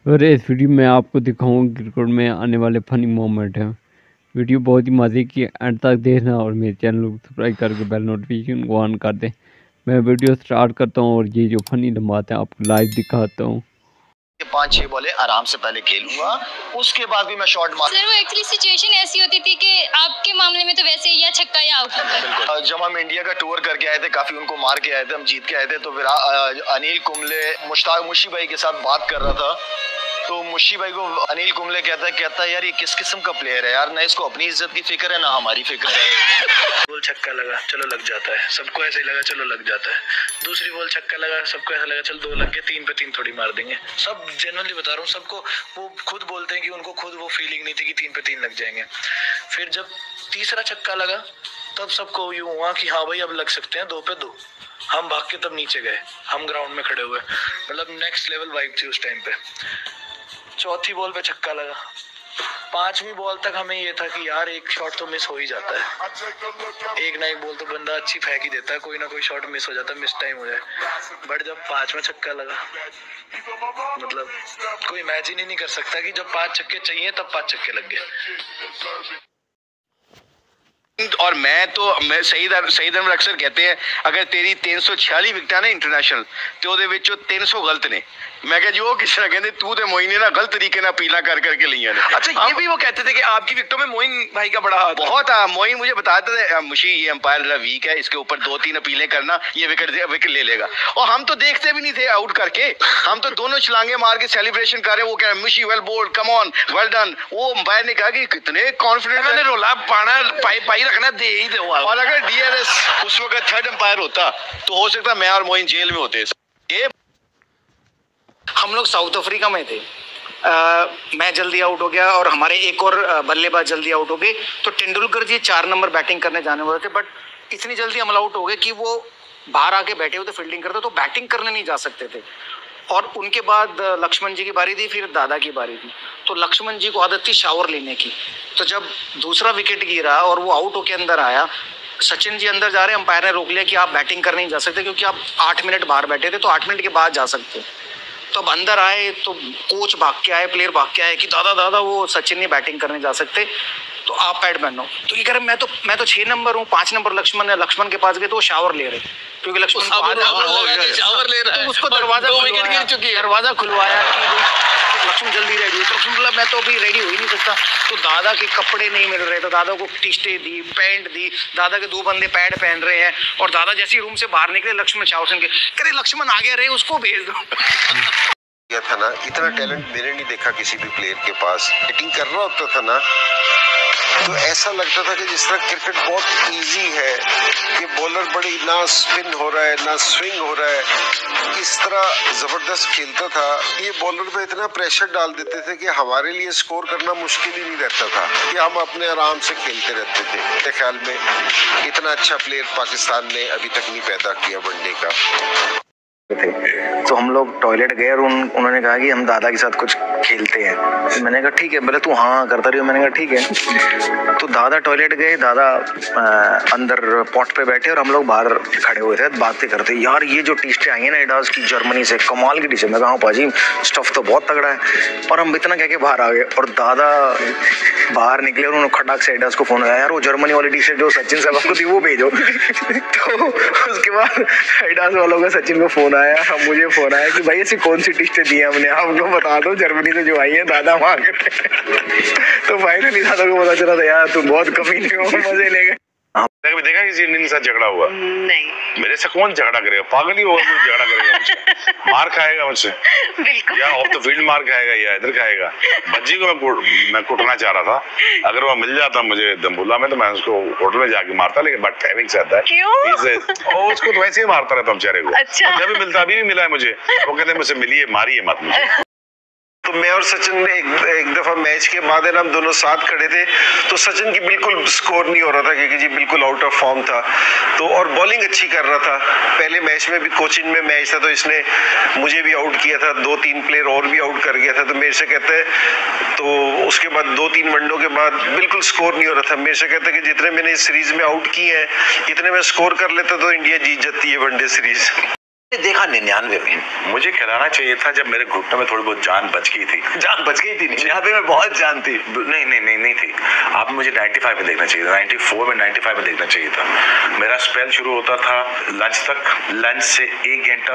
और इस वीडियो में आपको दिखाऊंगा क्रिकेट में आने वाले फनी मोमेंट हैं। वीडियो बहुत ही मज़े की, एंड तक देखना और मेरे चैनल को सब्सक्राइब करके बेल नोटिफिकेशन को ऑन कर दें। मैं वीडियो स्टार्ट करता हूं और ये जो फनी लम्हात हैं आपको लाइव दिखाता हूं। 5-6 बॉले आराम से पहले खेलूंगा, उसके बाद भी मैं शॉट मार। सर वो एक्चुअली सिचुएशन ऐसी होती थी कि आपके मामले में तो वैसे या छक्का या आउट। बिल्कुल। जब हम इंडिया का टूर करके आए थे, काफी उनको मार के आए थे, हम जीत के आए थे, तो फिर अनिल कुंबले मुश्ताक मुशी भाई के साथ बात कर रहा था, तो मुशी भाई को अनिल कुंबले कहता है यार ये किस किस्म का प्लेयर है यार, ना इसको अपनी इज्जत की फिक्र है ना हमारी फिक्र है। बॉल छक्का लगा, चलो लग जाता है, सबको ऐसे ही लगा चलो लग जाता है। दूसरी बॉल छक्का लगा, सबको ऐसा लगा चल 2 लग गए, 3 पे 3 थोड़ी मार देंगे। सब जेन्युइनली बता रहा हूँ, सबको वो खुद बोलते हैं कि उनको खुद वो फीलिंग नहीं थी कि 3 पे 3 लग जाएंगे। फिर जब तीसरा छक्का लगा तब सबको यूं हुआ कि हाँ भाई अब लग सकते हैं 2 पे 2। हम भाग के तब नीचे गए, हम ग्राउंड में खड़े हुए, मतलब नेक्स्ट लेवल वाइब थी उस टाइम पे। चौथी बॉल पे छक्का लगा, 5वीं बॉल तक हमें ये था कि यार एक शॉट तो मिस हो ही जाता है, एक ना एक बॉल तो बंदा अच्छी फेंक ही देता है, कोई ना कोई शॉट मिस हो जाता है, मिस टाइम हो जाए। बट जब 5वां छक्का लगा, मतलब कोई इमेजिन ही नहीं कर सकता कि जब 5 छक्के चाहिए तब 5 छक्के लग गए। और मैं सईद अहमद अक्सर कहते हैं अगर तेरी 346 विकटा ने इंटरनेशनल तो ਉਹਦੇ ਵਿੱਚੋਂ 300 गलत ने। मैं कहा जी वो किस तरह कहते तू तो मोइन ने ना गलत तरीके ना पीला कर करके लिया ने। अच्छा ये भी वो कहते थे कि आपकी विकेटों में मोइन भाई का बड़ा हाथ बहुत मोइन मुझे बताते थे मुशी ये अंपायर जरा वीक है, इसके ऊपर 2-3 अपीलें करना ये विकेट ले लेगा। और हम तो देखते भी नहीं थे आउट करके, हम तो दोनों छलांगे मार के सेलिब्रेशन कर रहे हैं। वो कह रहे मुशी well bowled, come on, well done. वो अंपायर ने कहा कि कितने कॉन्फिडेंट रोला पाना पाई रखना दे ही दो। और अगर डीआरएस उस वक्त 3rd अंपायर होता तो हो सकता मैं और मोइन जेल में होते। ये हम लोग साउथ अफ्रीका में थे, मैं जल्दी आउट हो गया और हमारे एक और बल्लेबाज जल्दी आउट हो गए, तो तेंदुलकर जी 4 नंबर बैटिंग करने जाने वाले थे, बट इतनी जल्दी हम आउट हो गए कि वो बाहर आके बैठे हुए थे फील्डिंग करते, तो बैटिंग करने नहीं जा सकते थे। और उनके बाद लक्ष्मण जी की बारी थी, फिर दादा की बारी थी, तो लक्ष्मण जी को आदत थी शावर लेने की। तो जब दूसरा विकेट गिरा और वो आउट होके अंदर आया, सचिन जी अंदर जा रहे, अंपायर ने रोक लिया कि आप बैटिंग करने नहीं जा सकते क्योंकि आप 8 मिनट बाहर बैठे थे, तो 8 मिनट के बाद जा सकते। तो अब अंदर आए तो कोच भाग के आए, प्लेयर भाग के आए कि दादा वो सचिन नहीं बैटिंग करने जा सकते, तो आप पैड पहनो। तो ये कह रहे मैं तो 6 नंबर हूँ, 5 नंबर लक्ष्मण के पास गए तो वो शावर ले रहे, क्योंकि लक्ष्मण शावर ले रहा है, तो उसको दरवाजा खुलवाया कि लक्ष्मण जल्दी रेडी हो। तो लक्ष्मण बोला मैं तो अभी रेडी हो ही नहीं सकता। तो दादा के कपड़े नहीं मिल रहे, तो दादा को टी-शर्टें दी, पैंट दी, दादा के 2 बंदे पैड पहन रहे हैं, और दादा जैसे ही रूम से बाहर निकले लक्ष्मण शावर सुन के करे लक्ष्मण आगे रहे उसको भेज दो। किया था ना, इतना टैलेंट मैंने नहीं देखा किसी भी प्लेयर के पास। बैटिंग कर रहा होता था ना तो ऐसा लगता था कि जिस तरह क्रिकेट बहुत इजी है, ये बॉलर बड़ी ना स्पिन हो रहा है ना स्विंग हो रहा है, इस तरह जबरदस्त खेलता था। ये बॉलर पे इतना प्रेशर डाल देते थे कि हमारे लिए स्कोर करना मुश्किल ही नहीं रहता था, कि हम अपने आराम से खेलते रहते थे। मेरे ख्याल में इतना अच्छा प्लेयर पाकिस्तान ने अभी तक नहीं पैदा किया वनडे का। तो हम लोग टॉयलेट गए और उन्होंने कहा कि हम दादा के साथ कुछ खेलते हैं। तो मैंने कहा ठीक है, बोले तू हाँ करता रही हो, मैंने कहा ठीक है। तो दादा टॉयलेट गए, दादा अंदर पॉट पे बैठे और हम लोग बाहर खड़े हुए थे बातें करते, यार ये जो टी-शर्टें आई है ना एडिडास की जर्मनी से, कमाल की टी-शर्ट। मैं कहा पाजी स्टफ तो बहुत तगड़ा है, और हम इतना कह के बाहर आ गए। और दादा बाहर निकले और उन्होंने खटाक से एडिडास को फोन आया, यार वो जर्मनी वाली टी-शर्ट जो सचिन साहब को दी वो भेजो। तो उसके बाद एडिडास वालों का सचिन को फोन आया, मुझे फोन आया कि भाई ऐसी कौन सी टी-शर्ट दी है हमने, आपको बता दो जर्मनी से जो आई है दादा मांग रहे। तो फाइनली दादा को पता चला था यार तुम बहुत कमीने हो, मजे ले गए। कभी देखा किसी इंडियन के साथ झगड़ा हुआ? नहीं। मेरे से कौन झगड़ा करेगा, पागल ही होगा कोई झगड़ा करेगा मुझसे, मार खाएगा मुझसे, या ऑफ द फील्ड मार खाएगा या इधर खाएगा। बज्जी को मैं कुटना चाह रहा था, अगर वो मिल जाता मुझे दम्बुला में तो मैं उसको होटल में जाके मारता, लेकिन बट टाइमिंग से आता है उसको तो वैसे ही मारता रहता हूँ बेचारे को। अच्छा। जब भी मिलता, अभी भी मिला है मुझे, वो कहते हैं मुझसे मिलिए मारिए मत मुझे। तो मैं और सचिन ने एक दफा मैच के बाद है ना हम दोनों साथ खड़े थे, तो सचिन की बिल्कुल स्कोर नहीं हो रहा था क्योंकि जी बिल्कुल आउट ऑफ फॉर्म था, तो और बॉलिंग अच्छी कर रहा था। पहले मैच में भी कोचिन में मैच था तो इसने मुझे भी आउट किया था, 2-3 प्लेयर और भी आउट कर गया था। तो मेरे से कहते हैं, तो उसके बाद 2-3 वनडों के बाद बिल्कुल स्कोर नहीं हो रहा था। मेरे से कहते हैं कि जितने मैंने इस सीरीज में आउट किए हैं इतने मैं स्कोर कर लेता तो इंडिया जीत जाती है वनडे सीरीज। देखा 99 में। मुझे खिलाना चाहिए था जब मेरे घुटने में थोड़ी बहुत जान बच गई थी। जान बच गई थी 99 में, बहुत जान थी। नहीं थी। आप मुझे 95 में देखना चाहिए था, 94 में 95 में देखना चाहिए था। मेरा स्पेल शुरू होता था लंच तक, लंच से 1 घंटा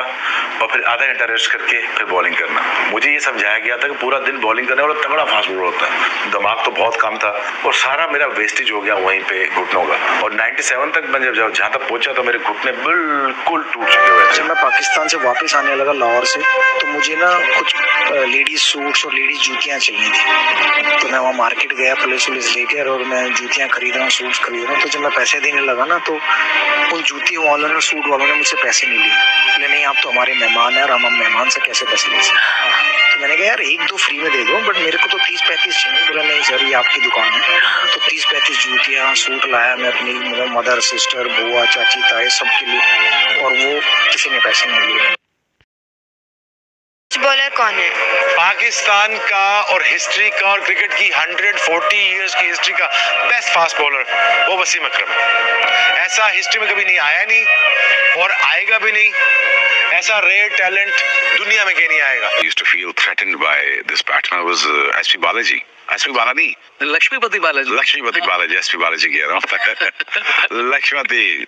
और फिर आधा घंटा रेस्ट करके फिर बॉलिंग करना। मुझे ये समझाया गया था कि पूरा दिन बॉलिंग करने वाला तगड़ा फास्ट बॉलर होता है। दिमाग तो बहुत कम था और सारा मेरा वेस्टेज हो गया वहीं पे घुटनों का। और 97 तक मैं जब जहाँ तक पहुंचा तो मेरे घुटने बिल्कुल टूट चुके हुए थे। जब मैं पाकिस्तान से वापस आने लगा लाहौर से, तो मुझे ना कुछ लेडीज सूट्स और लेडीज जूतियाँ चाहिए थी। तो मैं वहाँ मार्केट गया पुलिस लेकर, और मैं जूतियाँ खरीद रहा हूँ, सूट्स खरीद रहा हूँ। तो जब मैं पैसे देने लगा ना, तो उन जूती वालों ने, सूट वालों ने मुझसे पैसे नहीं लिए। बोले नहीं, आप तो हमारे मेहमान हैं और हम मेहमान से कैसे पैसे ले सकते। तो मैंने कहा यार 1-2 फ्री में दे दो, बट मेरे को तो 30-35 चाहिए। बोला नहीं सर, ये आपकी दुकान है। तो 30-35 जूतियाँ, सूट लाया मैं अपनी मदर, सिस्टर, बुआ, चाची, ताए सबके लिए, और वो किसी ने पैसे नहीं लिए। बॉलर कौन है? पाकिस्तान का और हिस्ट्री का और क्रिकेट की 140 इयर्स की हिस्ट्री का बेस्ट फास्ट बॉलर वो वसीम अकरम है। ऐसा हिस्ट्री में कभी नहीं आया नहीं और आएगा भी नहीं। ऐसा रेयर टैलेंट दुनिया में कहीं नहीं आएगा। I used to feel threatened by this batsman was SP Balaji. SP Balaji, Lakshmipati Balaji. SP Balaji कह रहा हूँ। लक्ष्मीपति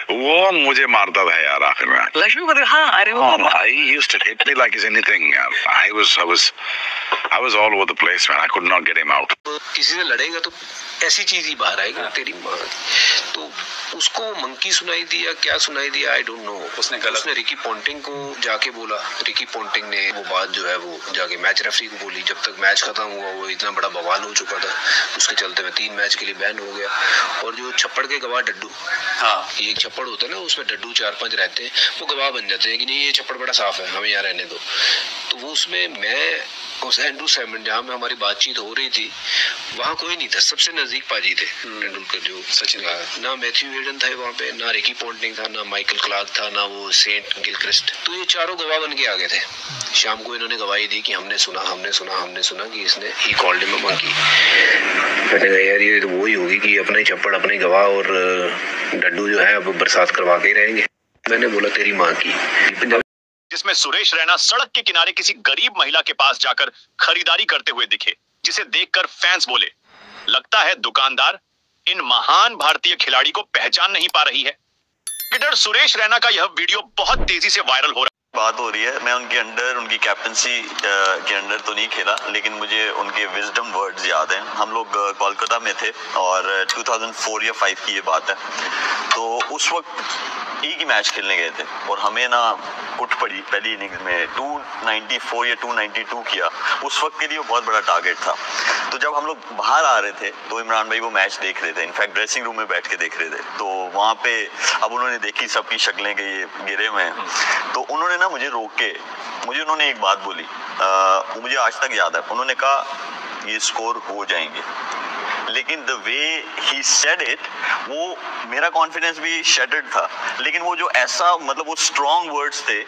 वो मुझे मारता था यार आखिर में। लक्ष्मीपति, हाँ, अरे वो He used to hit me like as anything. I was all over the place, man. I could not get him out. किसी से लड़ेगा तो ऐसी चीज ही बाहर आएगी, तेरी माँ। तो उसको मंकी सुनाई दिया, क्या सुनाई दिया, आई डोंट नो। उसने रिकी पॉन्टिंग को जाके बोला। रिकी पॉन्टिंग ने वो बात जो है वो जाके मैच रेफरी को बोली। जब तक मैच खत्म हुआ वो इतना बड़ा बवाल हो चुका था, उसके चलते में 3 मैच के लिए बैन हो गया। और जो छप्पड़ के गवाह डड्डू, हाँ, ये एक छप्पड़ होता है ना, उसमें डड्डू 4-5 रहते हैं, वो गवाह बन जाते हैं कि नहीं ये छप्पड़ बड़ा साफ है, हमें यहाँ रहने दो। तो वो उसमें मैं उस एंड्रू सैमन जहाँ में हमारी बातचीत हो रही थी, वहाँ कोई नहीं था। सबसे नजदीक पाजी थे तेंदुलकर, जो सचिन का। ना मैथ्यू हेडन था वहाँ पे, ना रिकी पॉन्टिंग था, ना माइकल क्लार्क था, ना वो सेंट गिलक्रिस्ट। तो ये चारों गवाह बन के आ गए थे। शाम को इन्होंने गवाही दी कि हमने सुना कि इसने he called him a monkey. मैंने कहा यार ये तो वही होगी कि अपने छप्पड़, अपने गवाह और डड्डू जो है अब बरसात करवा के ही रहेंगे। मैंने बोला तेरी माँ की। जिसमें सुरेश रैना सड़क के किनारे किसी गरीब महिला के पास जाकर खरीदारी करते हुए दिखे, जिसे देखकर फैंस बोले, लगता है दुकानदार इन महान भारतीय खिलाड़ी को पहचान नहीं पा रही है। क्रिकेटर सुरेश रैना का यह वीडियो बहुत तेजी से वायरल हो रहा है। बात हो रही है, मैं उनके अंडर, उनकी कैप्टनसी के अंडर तो नहीं खेला, लेकिन मुझे उनके विजडम वर्ड्स याद हैं। हम लोग कोलकाता में थे और 2004 या 5 की ये बात है। तो उस वक्त एक ही मैच खेलने गए थे और हमें ना उठ पड़ी पहली इनिंग्स में 294 या 292 किया। उस वक्त के लिए बहुत बड़ा टारगेट था। तो जब हम लोग बाहर आ रहे थे तो इमरान भाई वो मैच देख रहे थे, इनफैक्ट ड्रेसिंग रूम में बैठ के देख रहे थे। तो वहाँ पे अब उन्होंने देखी सबकी शक्लें के ये गिरे हुए हैं, तो उन्होंने ना मुझे रोक के उन्होंने एक बात बोली, मुझे आज तक याद है। उन्होंने कहा ये स्कोर हो जाएंगे, लेकिन the way he said it, वो मेरा कॉन्फिडेंस भी शैटर्ड था। लेकिन वो जो ऐसा मतलब वो स्ट्रॉन्ग वर्ड्स थे,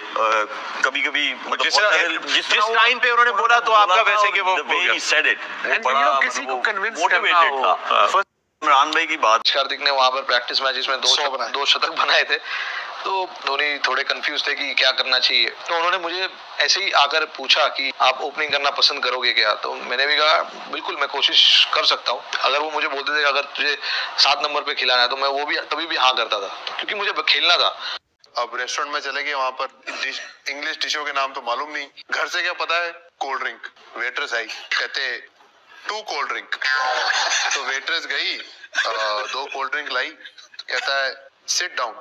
कभी कभी मतलब जिस टाइम पे उन्होंने बोला तो आपका वैसे कि वो the way he said it किसी को कन्विंस मोटिवेटेड था। इमरान भाई की बात, हार्दिक ने वहां पर प्रैक्टिस मैचेस में 2 शतक बनाए थे। तो धोनी थोड़े कंफ्यूज थे कि क्या करना चाहिए। तो उन्होंने मुझे ऐसे ही आकर पूछा कि आप ओपनिंग करना पसंद करोगे क्या। तो मैंने भी कहा बिल्कुल मैं कोशिश कर सकता हूँ। अगर वो मुझे बोलते थे अगर तुझे 7 नंबर पे खिलाना है तो मैं वो भी तभी भी हाँ करता था, क्योंकि मुझे खेलना था। अब रेस्टोरेंट में चले गए, वहाँ पर इंग्लिश डिशों के नाम तो मालूम नहीं। घर से क्या पता है, कोल्ड ड्रिंक। वेट्रेस आई, कहते 2 कोल्ड ड्रिंक। तो वेट्रेस गई, 2 कोल्ड ड्रिंक लाई, कहता है सिट डाउन।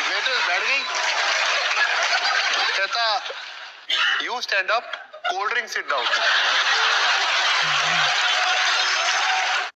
वेट्रेस बैठ गई, कहता you stand up, cold drink sit down.